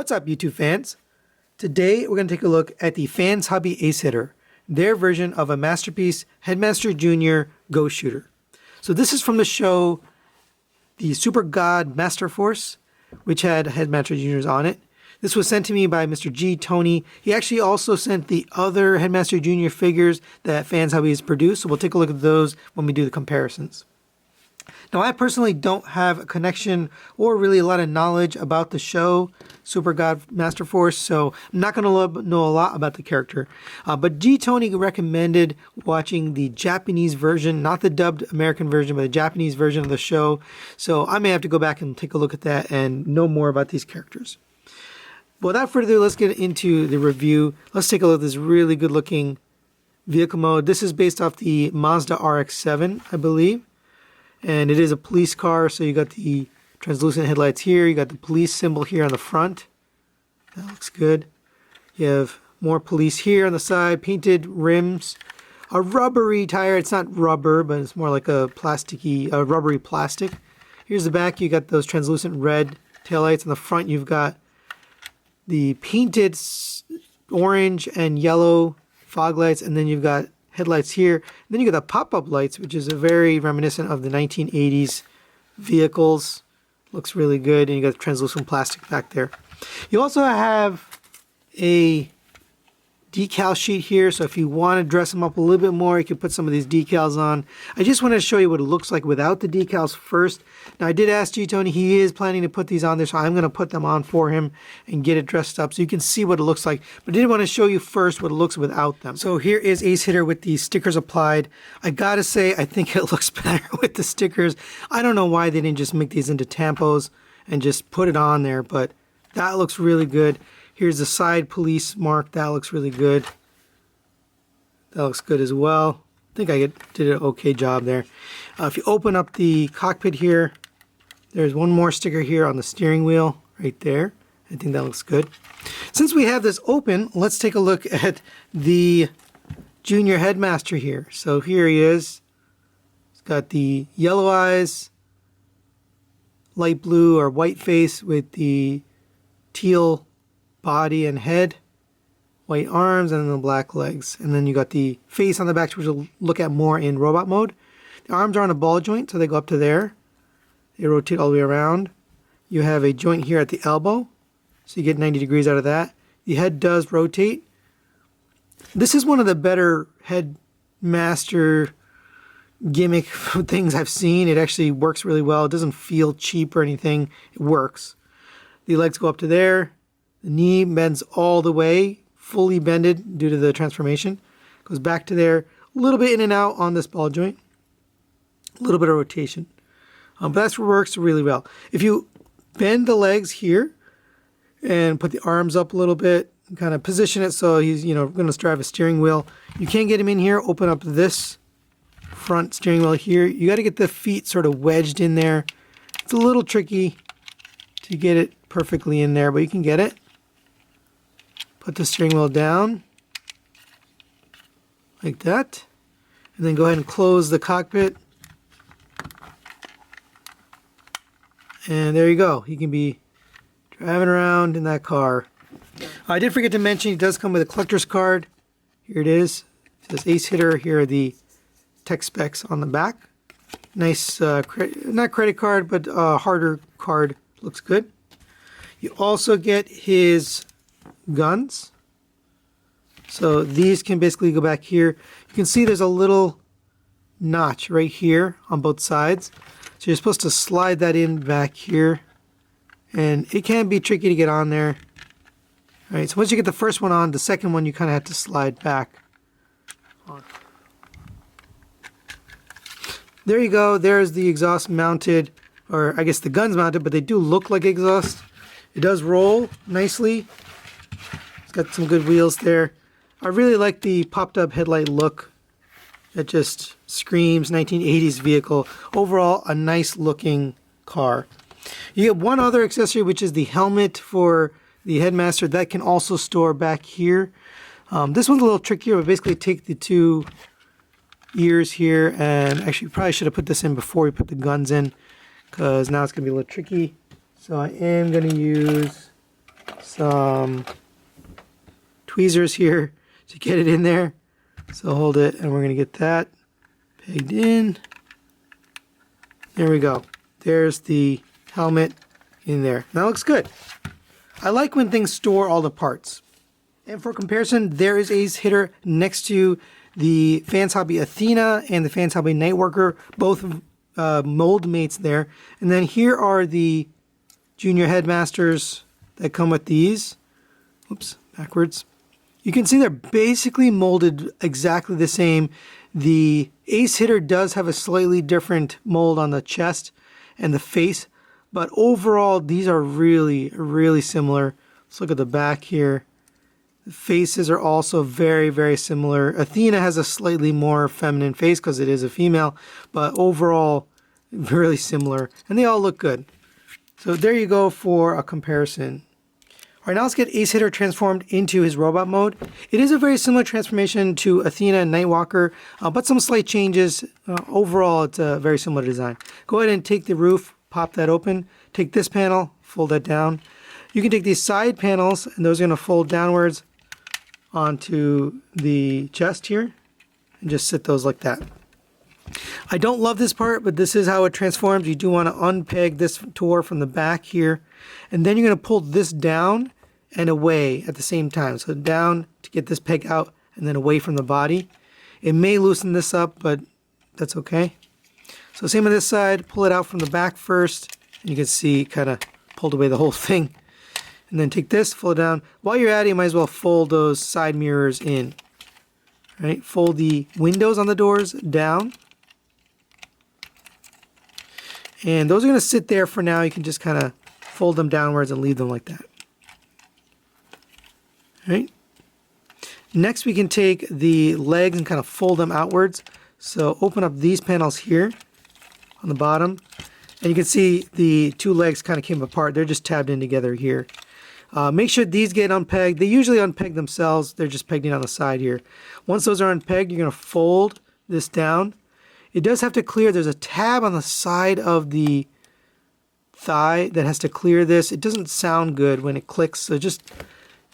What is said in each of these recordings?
What's up, YouTube fans? Today we're going to take a look at the Fans Hobby Ace Hitter, their version of a Masterpiece Headmaster Jr. GoShooter. So this is from the show the Super God Master Force, which had Headmaster Juniors on it. This was sent to me by Mr. G. Tony. He actually also sent the other Headmaster Jr. figures that Fans Hobby has produced, so we'll take a look at those when we do the comparisons. Now, I personally don't have a connection or really a lot of knowledge about the show, Super God Master Force, so I'm not going to know a lot about the character. But G. Tony recommended watching the Japanese version, not the dubbed American version, but the Japanese version of the show. So I may have to go back and take a look at that and know more about these characters. But without further ado, let's get into the review. Let's take a look at this really good looking vehicle mode. This is based off the Mazda RX-7, I believe. And it is a police car, so you got the translucent headlights here. You got the police symbol here on the front. That looks good. You have more police here on the side, painted rims, a rubbery tire. It's not rubber, but it's more like a plasticky, rubbery plastic. Here's the back. You got those translucent red taillights. On the front, you've got the painted orange and yellow fog lights, and then you've got headlights here. And then you got the pop-up lights, which is a very reminiscent of the 1980s vehicles. Looks really good. And you got the translucent plastic back there. You also have a decal sheet here, so if you want to dress them up a little bit more, you can put some of these decals on. I just wanted to show you what it looks like without the decals first. Now, I did ask G. Tony, he is planning to put these on there, so I'm going to put them on for him and get it dressed up so you can see what it looks like. But I did want to show you first what it looks without them. So here is Ace Hitter with the stickers applied. I gotta say, I think it looks better with the stickers. I don't know why they didn't just make these into tampos and just put it on there, but that looks really good. Here's the side police mark. That looks really good. That looks good as well. I think I did an okay job there. If you open up the cockpit here, there's one more sticker here on the steering wheel right there. I think that looks good. Since we have this open, let's take a look at the Junior Headmaster here. So here he is. He's got the yellow eyes, light blue or white face with the teal body and head, white arms, and then the black legs. And then you got the face on the back, which we'll look at more in robot mode. The arms are on a ball joint, so they go up to there. They rotate all the way around. You have a joint here at the elbow, so you get 90 degrees out of that. The head does rotate. This is one of the better Headmaster gimmick things I've seen. It actually works really well. It doesn't feel cheap or anything. It works. The legs go up to there. The knee bends all the way, fully bended due to the transformation. Goes back to there, a little bit in and out on this ball joint. A little bit of rotation. But that works really well. If you bend the legs here and put the arms up a little bit, kind of position it so he's going to drive a steering wheel. You can't get him in here. Open up this front steering wheel here. You got to get the feet sort of wedged in there. It's a little tricky to get it perfectly in there, but you can get it. Put the steering wheel down like that, and then go ahead and close the cockpit. And there you go. He can be driving around in that car. I did forget to mention he does come with a collector's card. Here it is. It says Ace Hitter. Here are the tech specs on the back. Nice, not credit card, but harder card. Looks good. You also get his guns. So these can basically go back here. You can see there's a little notch right here on both sides. So you're supposed to slide that in back here. And it can be tricky to get on there. All right, so once you get the first one on, the second one you kind of have to slide back on. There you go. There's the exhaust mounted, or I guess the gun's mounted, but they do look like exhaust. It does roll nicely. It's got some good wheels there. I really like the popped up headlight look. It just screams 1980s vehicle. Overall, a nice looking car. You get one other accessory, which is the helmet for the Headmaster. That can also store back here. This one's a little trickier, but basically take the two ears here, and actually probably should have put this in before we put the guns in, because now it's going to be a little tricky. So I am going to use some tweezers here to get it in there. So hold it, and we're going to get that pegged in. There we go. There's the helmet in there. That looks good. I like when things store all the parts. And for comparison, there is Ace Hitter next to the Fans Hobby Athena and the Fans Hobby Nitewalker, both mold mates there. And then here are the Junior Headmasters that come with these. Oops, backwards. You can see they're basically molded exactly the same. The Ace Hitter does have a slightly different mold on the chest and the face, but overall these are really, really similar. Let's look at the back here. The faces are also very, very similar. Athena has a slightly more feminine face because it is a female, but overall really similar, and they all look good. So there you go for a comparison. All right, now let's get Ace Hitter transformed into his robot mode. It is a very similar transformation to Athena and Nitewalker, but some slight changes. Overall, it's a very similar design. Go ahead and take the roof, pop that open. Take this panel, fold that down. You can take these side panels, and those are going to fold downwards onto the chest here, and just sit those like that. I don't love this part, but this is how it transforms. You do want to unpeg this tour from the back here, and then you're going to pull this down and away at the same time. So down to get this peg out, and then away from the body. It may loosen this up, but that's okay. So same on this side, pull it out from the back first, and you can see kind of pulled away the whole thing. And then take this, fold it down. While you're at it, you might as well fold those side mirrors in. All right, fold the windows on the doors down. And those are going to sit there for now. You can just kind of fold them downwards and leave them like that. All right. Next, we can take the legs and kind of fold them outwards. So open up these panels here on the bottom. And you can see the two legs kind of came apart. They're just tabbed in together here. Make sure these get unpegged. They usually unpeg themselves. They're just pegged in on the side here. Once those are unpegged, you're going to fold this down. It does have to clear. There's a tab on the side of the thigh that has to clear this. It doesn't sound good when it clicks, so just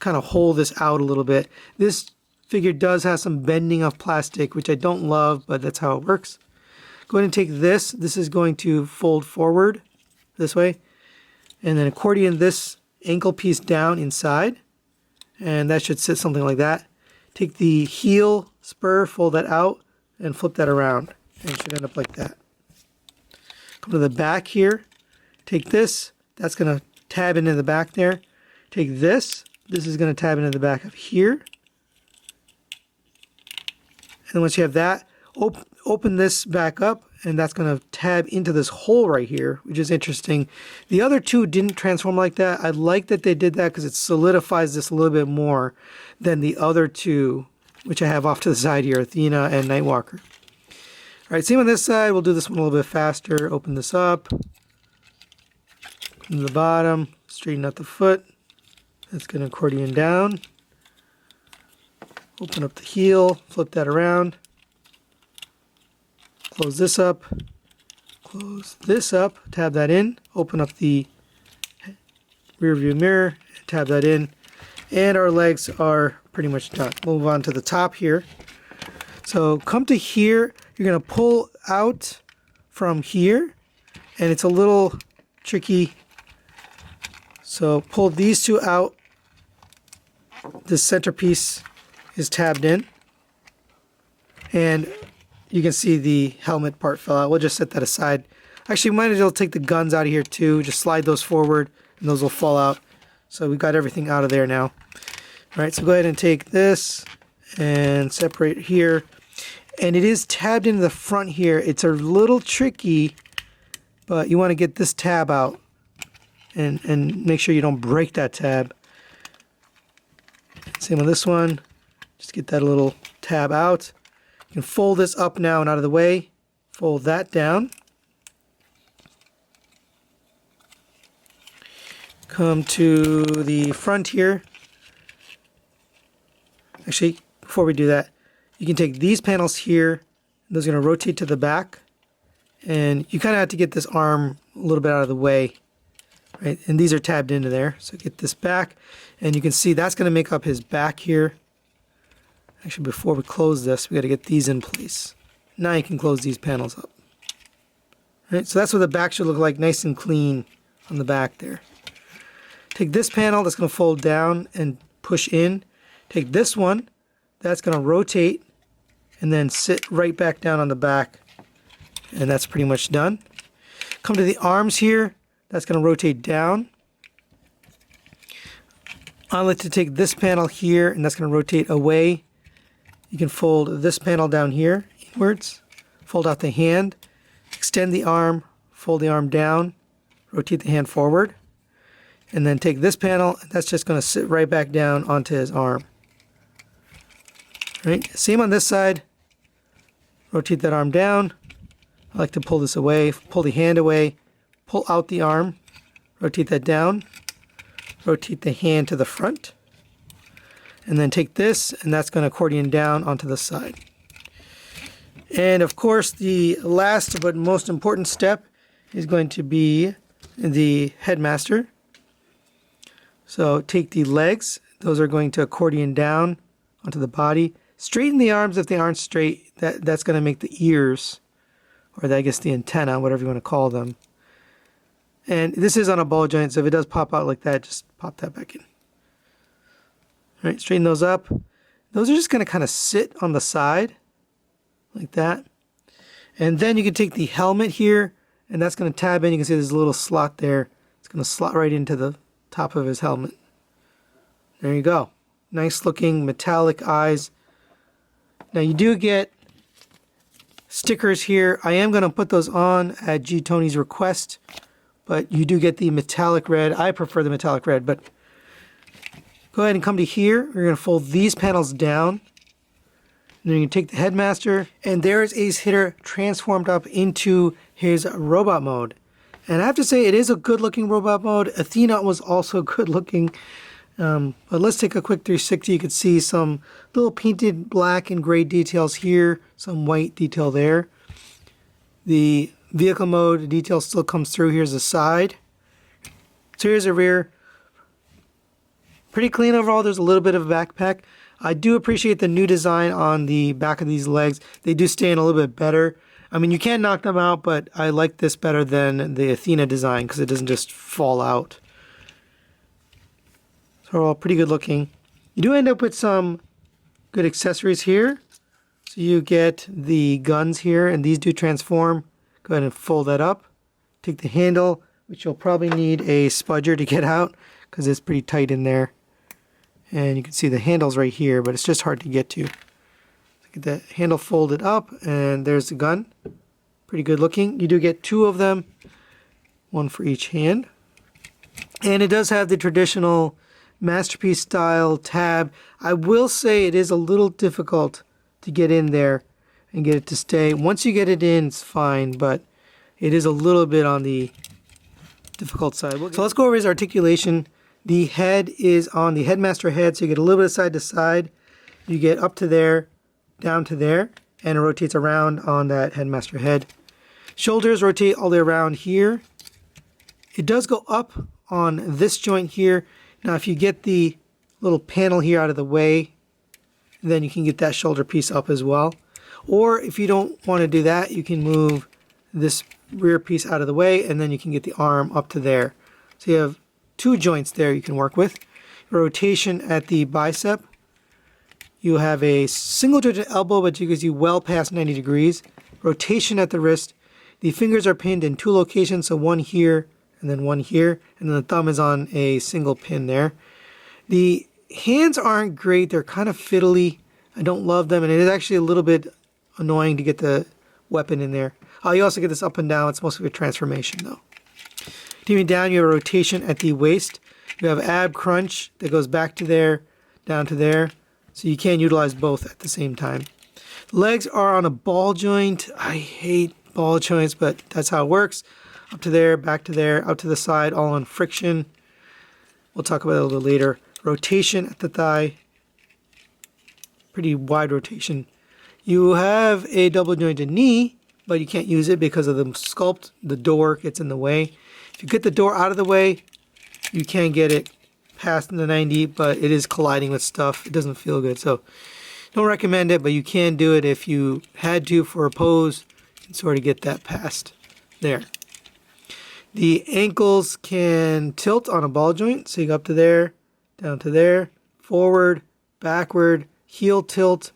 kind of hold this out a little bit. This figure does have some bending of plastic, which I don't love, but that's how it works. Go ahead and take this. This is going to fold forward this way, and then accordion this ankle piece down inside, and that should sit something like that. Take the heel spur, fold that out, and flip that around, and it should end up like that. Come to the back here, take this, that's going to tab into the back there. Take this, this is going to tab into the back of here. And then once you have that, open this back up, and that's going to tab into this hole right here, which is interesting. The other two didn't transform like that. I like that they did that because it solidifies this a little bit more than the other two, which I have off to the side here, Athena and Nitewalker. All right, same on this side. We'll do this one a little bit faster. Open this up. Come to the bottom, straighten out the foot. That's going to accordion down. Open up the heel, flip that around. Close this up, close this up, tab that in, open up the rear view mirror, tab that in, and our legs are pretty much done. Move on to the top here. So come to here, you're going to pull out from here, and it's a little tricky. So pull these two out. This centerpiece is tabbed in, and you can see the helmet part fell out. We'll just set that aside. Actually, we might as well take the guns out of here too. Just slide those forward, and those will fall out. So we've got everything out of there now. All right, so go ahead and take this and separate here. And it is tabbed into the front here. It's a little tricky, but you want to get this tab out and make sure you don't break that tab. Same with this one. Just get that little tab out. You can fold this up now and out of the way. Fold that down. Come to the front here. Actually, before we do that, you can take these panels here. Those are going to rotate to the back. And you kind of have to get this arm a little bit out of the way. right? And these are tabbed into there. So get this back, and you can see that's going to make up his back here. Actually, before we close this, we got to get these in place. Now you can close these panels up. Right, so that's what the back should look like, nice and clean on the back there. Take this panel, that's going to fold down and push in. Take this one, that's going to rotate and then sit right back down on the back. And that's pretty much done. Come to the arms here, that's going to rotate down. I like to take this panel here, and that's going to rotate away. You can fold this panel down here inwards, fold out the hand, extend the arm, fold the arm down, rotate the hand forward, and then take this panel, and that's just going to sit right back down onto his arm. Right? Same on this side. Rotate that arm down. I like to pull this away, pull the hand away, pull out the arm, rotate that down, rotate the hand to the front, and then take this, and that's going to accordion down onto the side. And of course, the last but most important step is going to be the headmaster. So take the legs, those are going to accordion down onto the body. Straighten the arms if they aren't straight. That's going to make the ears, or I guess the antenna, whatever you want to call them. And this is on a ball joint, so if it does pop out like that, just pop that back in. All right, straighten those up. Those are just going to kind of sit on the side, like that. And then you can take the helmet here, and that's going to tab in. You can see there's a little slot there. It's going to slot right into the top of his helmet. There you go. Nice looking metallic eyes. Now you do get stickers here. I am going to put those on at G Tony's request, but you do get the metallic red. I prefer the metallic red, but go ahead and come to here. We're going to fold these panels down. And then you can take the headmaster, and there is Ace Hitter transformed up into his robot mode. And I have to say, it is a good looking robot mode. Athena was also good looking. But let's take a quick 360. You can see some little painted black and gray details here, some white detail there. The vehicle mode detail still comes through. Here's the side. So here's the rear. Pretty clean overall. There's a little bit of a backpack. I do appreciate the new design on the back of these legs. They do stay in a little bit better. I mean, you can knock them out, but I like this better than the Athena design because it doesn't just fall out. So all pretty good looking. You do end up with some good accessories here. So you get the guns here, and these do transform. Go ahead and fold that up. Take the handle, which you'll probably need a spudger to get out because it's pretty tight in there. And you can see the handles right here, but it's just hard to get to. Get that handle folded up, and there's the gun. Pretty good looking. You do get two of them, one for each hand. And it does have the traditional Masterpiece style tab. I will say it is a little difficult to get in there and get it to stay. Once you get it in, it's fine, but it is a little bit on the difficult side. So let's go over his articulation. The head is on the headmaster head, so you get a little bit of side to side. You get up to there, down to there, and it rotates around on that headmaster head. Shoulders rotate all the way around here. It does go up on this joint here. Now if you get the little panel here out of the way, then you can get that shoulder piece up as well. Or if you don't want to do that, you can move this rear piece out of the way, and then you can get the arm up to there. So you have two joints there you can work with. Rotation at the bicep. You have a single jointed elbow, but it gives you well past 90 degrees. Rotation at the wrist. The fingers are pinned in two locations, so one here and then one here, and then the thumb is on a single pin there. The hands aren't great. They're kind of fiddly. I don't love them, and it is actually a little bit annoying to get the weapon in there. You also get this up and down. It's mostly a transformation, though. Continuing down, you have a rotation at the waist. You have ab crunch that goes back to there, down to there. So you can utilize both at the same time. Legs are on a ball joint. I hate ball joints, but that's how it works. Up to there, back to there, out to the side, all on friction. We'll talk about it a little later. Rotation at the thigh. Pretty wide rotation. You have a double jointed knee, but you can't use it because of the sculpt. The door gets in the way. If you get the door out of the way, you can get it past the 90, but it is colliding with stuff. It doesn't feel good, so don't recommend it, but you can do it if you had to for a pose and sort of get that past there. The ankles can tilt on a ball joint, so you go up to there, down to there, forward, backward, heel tilt.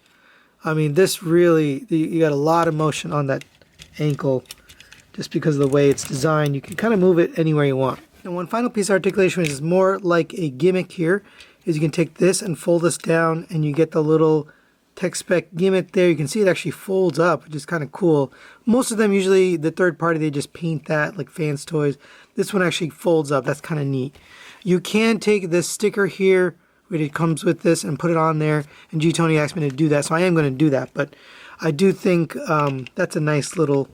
I mean, this really, you got a lot of motion on that ankle just because of the way it's designed. You can kind of move it anywhere you want. And one final piece of articulation, which is more like a gimmick here, is you can take this and fold this down and you get the little tech spec gimmick there. You can see it actually folds up, which is kind of cool. Most of them, usually the third party, they just paint that like Fans Toys. This one actually folds up. That's kind of neat. You can take this sticker here, which it comes with this, and put it on there. And G. Tony asked me to do that, so I am going to do that. But I do think that's a nice little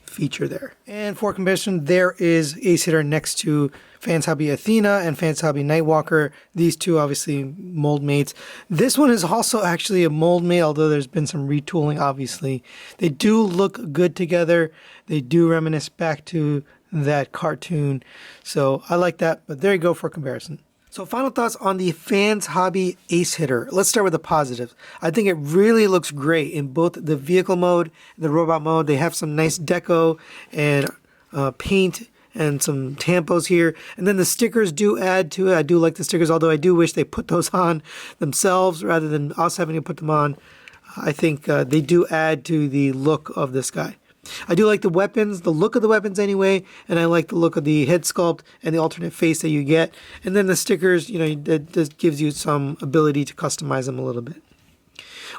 feature there. And for comparison, there is Ace Hitter next to Fans Hobby Athena and Fans Hobby Nitewalker. These two obviously mold mates. This one is also actually a mold mate, although there's been some retooling obviously. They do look good together. They do reminisce back to that cartoon. So I like that, but there you go for comparison. So final thoughts on the Fans Hobby Ace Hitter. Let's start with the positives. I think it really looks great in both the vehicle mode and the robot mode. They have some nice deco and paint and some tampos here. And then the stickers do add to it. I do like the stickers, although I do wish they put those on themselves rather than us having to put them on. I think they do add to the look of this guy. I do like the weapons, the look of the weapons anyway, and I like the look of the head sculpt and the alternate face that you get. And then the stickers, you know, that just gives you some ability to customize them a little bit.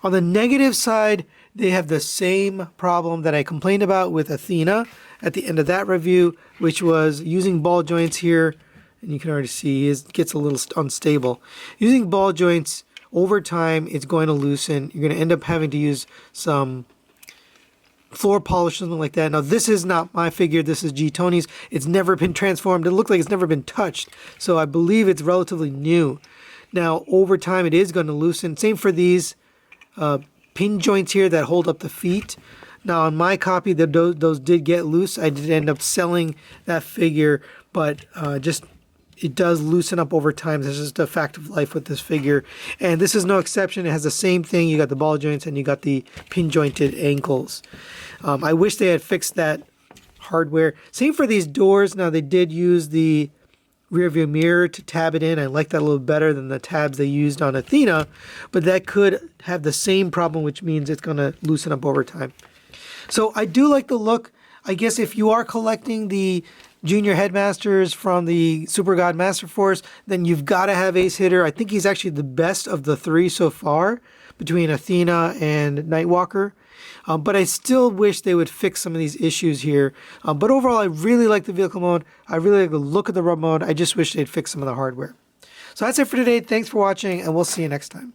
On the negative side, they have the same problem that I complained about with Athena at the end of that review, which was using ball joints here, and you can already see it gets a little unstable. Using ball joints over time, it's going to loosen. You're going to end up having to use some floor polish, something like that. Now, this is not my figure. This is G. Tony's. It's never been transformed. It looks like it's never been touched. So I believe it's relatively new. Now, over time, it is going to loosen. Same for these pin joints here that hold up the feet. Now, on my copy, those did get loose. I did end up selling that figure, but it does loosen up over time. This is just a fact of life with this figure. And this is no exception. It has the same thing. You got the ball joints and you got the pin jointed ankles. I wish they had fixed that hardware. Same for these doors. Now, they did use the rear view mirror to tab it in. I like that a little better than the tabs they used on Athena, but that could have the same problem, which means it's going to loosen up over time. So I do like the look. I guess if you are collecting the Junior Headmasters from the Super God Master Force, then you've got to have Ace Hitter. I think he's actually the best of the three so far between Athena and Nitewalker. But I still wish they would fix some of these issues here. But overall, I really like the vehicle mode. I really like the look of the robot mode. I just wish they'd fix some of the hardware. So that's it for today. Thanks for watching, and we'll see you next time.